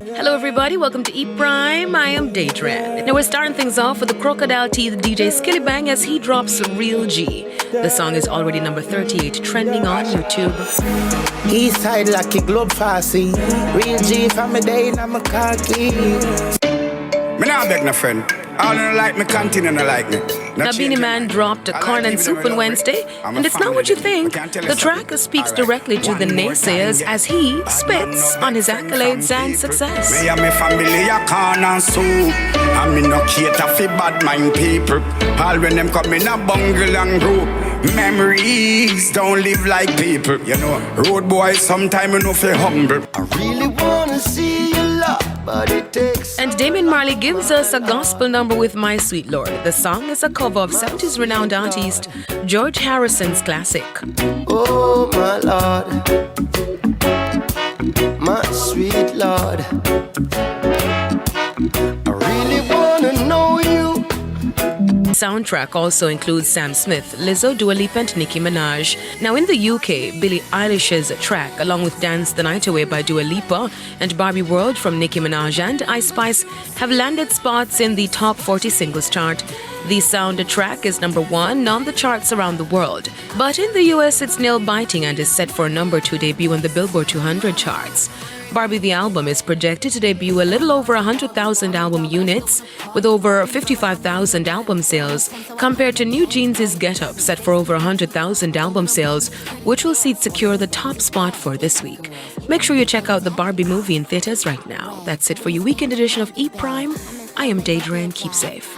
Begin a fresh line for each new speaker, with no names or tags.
Hello everybody, welcome to Eat Prime. I am Daydran. Now we're starting things off with the Crocodile Teeth DJ Skillibeng as he drops Real G. The song is already number 38 trending on YouTube.
Eastside lucky globe fasting. Real G from my day and I'm a cocky.
Me now beg no friend. All don't like me, continue to like me.
Now Beanie Man dropped Corn and Soup on Wednesday, and it's not what you think. The track speaks directly to the naysayers as he spits on his accolades and success.
Me and my family a corn and soup, and me no cater for bad mind people. All when them come in a bungle and group, memories don't live like people. You know, road boys sometimes you know feel humble.
I really wanna see you love, but it takes.
And Damien Marley gives us a gospel number with My Sweet Lord. The song is a cover of 70s renowned artist George Harrison's classic.
Oh my Lord, my sweet Lord, I really wanna know you.
Soundtrack also includes Sam Smith, Lizzo, Dua Lipa and Nicki Minaj. Now in the UK, Billie Eilish's track along with Dance the Night Away by Dua Lipa and Barbie World from Nicki Minaj and Ice Spice have landed spots in the top 40 singles chart. The soundtrack is number 1 on the charts around the world. But in the US, it's nail-biting and is set for a number 2 debut on the Billboard 200 charts. Barbie the album is projected to debut a little over 100,000 album units with over 55,000 album sales compared to New Jeans' Get Up set for over 100,000 album sales, which will see it secure the top spot for this week. Make sure you check out the Barbie movie in theaters right now. That's it for your weekend edition of E! Prime. I am Daydran. Keep safe.